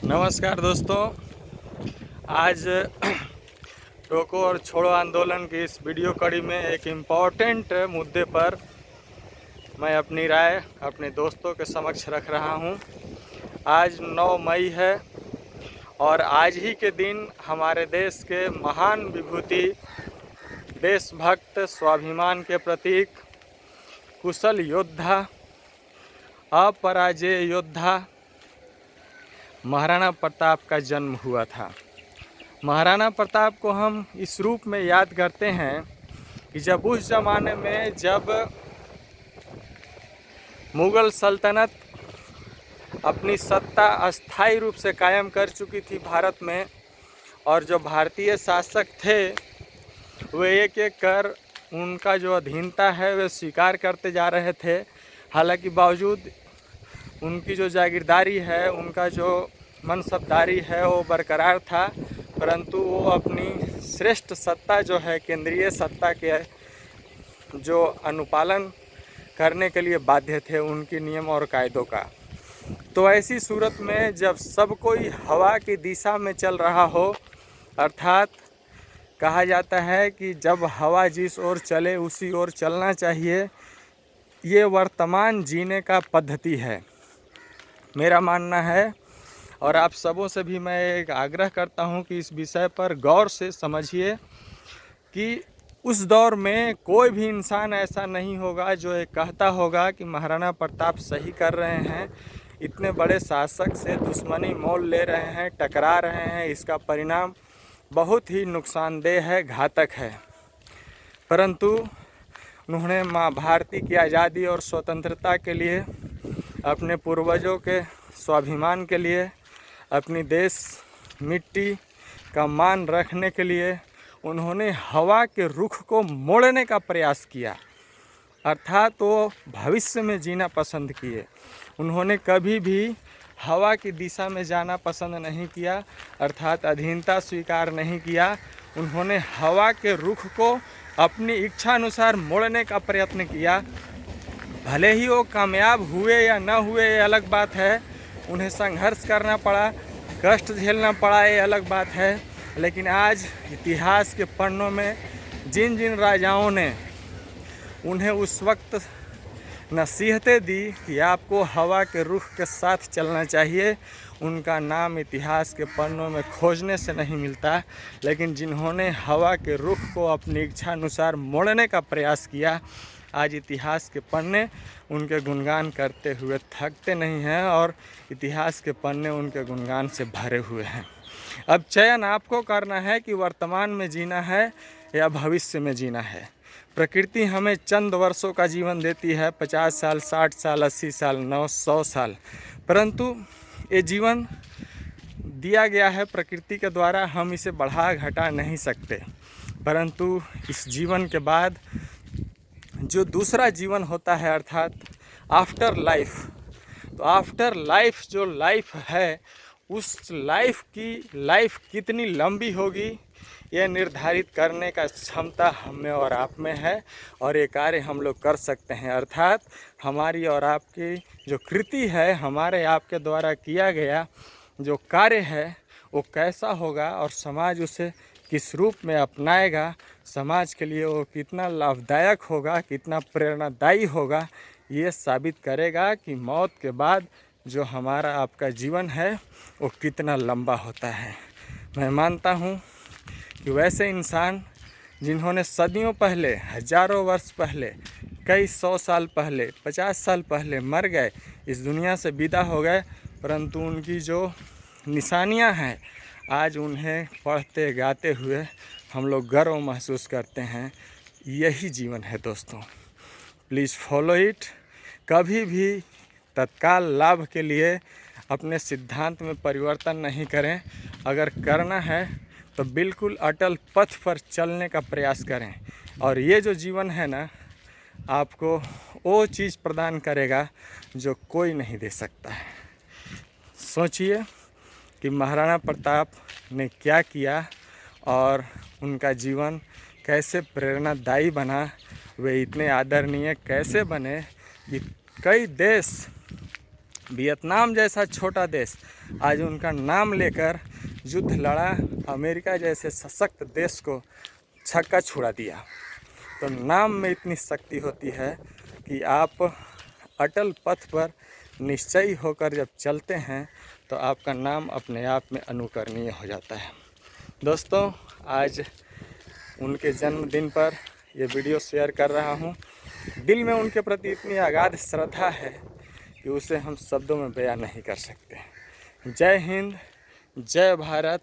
नमस्कार दोस्तों। आज टोको और छोड़ो आंदोलन की इस वीडियो कड़ी में एक इम्पॉर्टेंट मुद्दे पर मैं अपनी राय अपने दोस्तों के समक्ष रख रहा हूं। आज 9 मई है और आज ही के दिन हमारे देश के महान विभूति, देशभक्त, स्वाभिमान के प्रतीक, कुशल योद्धा, अपराजेय योद्धा महाराणा प्रताप का जन्म हुआ था। महाराणा प्रताप को हम इस रूप में याद करते हैं कि जब उस ज़माने में जब मुग़ल सल्तनत अपनी सत्ता अस्थायी रूप से कायम कर चुकी थी भारत में, और जो भारतीय शासक थे वे एक एक कर उनका जो अधीनता है वे स्वीकार करते जा रहे थे। हालांकि बावजूद उनकी जो जागीरदारी है, उनका जो मनसबदारी है वो बरकरार था, परंतु वो अपनी श्रेष्ठ सत्ता जो है, केंद्रीय सत्ता के जो अनुपालन करने के लिए बाध्य थे उनके नियम और कायदों का। तो ऐसी सूरत में जब सब कोई हवा की दिशा में चल रहा हो, अर्थात कहा जाता है कि जब हवा जिस ओर चले उसी ओर चलना चाहिए, ये वर्तमान जीने का पद्धति है मेरा मानना है। और आप सबों से भी मैं एक आग्रह करता हूं कि इस विषय पर गौर से समझिए कि उस दौर में कोई भी इंसान ऐसा नहीं होगा जो ये कहता होगा कि महाराणा प्रताप सही कर रहे हैं, इतने बड़े शासक से दुश्मनी मोल ले रहे हैं, टकरा रहे हैं, इसका परिणाम बहुत ही नुकसानदेह है, घातक है। परंतु उन्होंने माँ भारती की आज़ादी और स्वतंत्रता के लिए, अपने पूर्वजों के स्वाभिमान के लिए, अपनी देश मिट्टी का मान रखने के लिए उन्होंने हवा के रुख को मोड़ने का प्रयास किया, अर्थात वो भविष्य में जीना पसंद किए। उन्होंने कभी भी हवा की दिशा में जाना पसंद नहीं किया, अर्थात अधीनता स्वीकार नहीं किया। उन्होंने हवा के रुख को अपनी इच्छा अनुसार मोड़ने का प्रयत्न किया। भले ही वो कामयाब हुए या न हुए ये अलग बात है, उन्हें संघर्ष करना पड़ा, कष्ट झेलना पड़ा, ये अलग बात है। लेकिन आज इतिहास के पन्नों में जिन जिन राजाओं ने उन्हें उस वक्त नसीहतें दी कि आपको हवा के रुख के साथ चलना चाहिए, उनका नाम इतिहास के पन्नों में खोजने से नहीं मिलता। लेकिन जिन्होंने हवा के रुख को अपनी इच्छा अनुसार मोड़ने का प्रयास किया, आज इतिहास के पन्ने उनके गुणगान करते हुए थकते नहीं हैं और इतिहास के पन्ने उनके गुणगान से भरे हुए हैं। अब चयन आपको करना है कि वर्तमान में जीना है या भविष्य में जीना है। प्रकृति हमें चंद वर्षों का जीवन देती है, 50 साल, 60 साल, 80 साल, 900 साल, परंतु ये जीवन दिया गया है प्रकृति के द्वारा, हम इसे बढ़ा घटा नहीं सकते। परंतु इस जीवन के बाद जो दूसरा जीवन होता है, अर्थात आफ्टर लाइफ, तो आफ्टर लाइफ जो लाइफ है, उस लाइफ कितनी लंबी होगी ये निर्धारित करने का क्षमता हमें और आप में है, और ये कार्य हम लोग कर सकते हैं। अर्थात हमारी और आपकी जो कृति है, हमारे आपके द्वारा किया गया जो कार्य है वो कैसा होगा और समाज उसे किस रूप में अपनाएगा, समाज के लिए वो कितना लाभदायक होगा, कितना प्रेरणादायी होगा, ये साबित करेगा कि मौत के बाद जो हमारा आपका जीवन है वो कितना लंबा होता है। मैं मानता हूँ कि वैसे इंसान जिन्होंने सदियों पहले, हजारों वर्ष पहले, कई 100 साल पहले, 50 साल पहले मर गए, इस दुनिया से विदा हो गए, परंतु उनकी जो निशानियां हैं आज उन्हें पढ़ते गाते हुए हम लोग गर्व महसूस करते हैं। यही जीवन है दोस्तों, प्लीज़ फॉलो इट। कभी भी तत्काल लाभ के लिए अपने सिद्धांत में परिवर्तन नहीं करें। अगर करना है तो बिल्कुल अटल पथ पर चलने का प्रयास करें, और ये जो जीवन है ना, आपको वो चीज़ प्रदान करेगा जो कोई नहीं दे सकता है। सोचिए कि महाराणा प्रताप ने क्या किया और उनका जीवन कैसे प्रेरणादायी बना, वे इतने आदरणीय कैसे बने कि कई देश वियतनाम जैसा छोटा देश आज उनका नाम लेकर युद्ध लड़ा, अमेरिका जैसे सशक्त देश को छक्का छुड़ा दिया। तो नाम में इतनी शक्ति होती है कि आप अटल पथ पर निश्चयी होकर जब चलते हैं तो आपका नाम अपने आप में अनुकरणीय हो जाता है। दोस्तों, आज उनके जन्मदिन पर ये वीडियो शेयर कर रहा हूँ। दिल में उनके प्रति इतनी अगाध श्रद्धा है कि उसे हम शब्दों में बयां नहीं कर सकते। जय हिंद, जय भारत।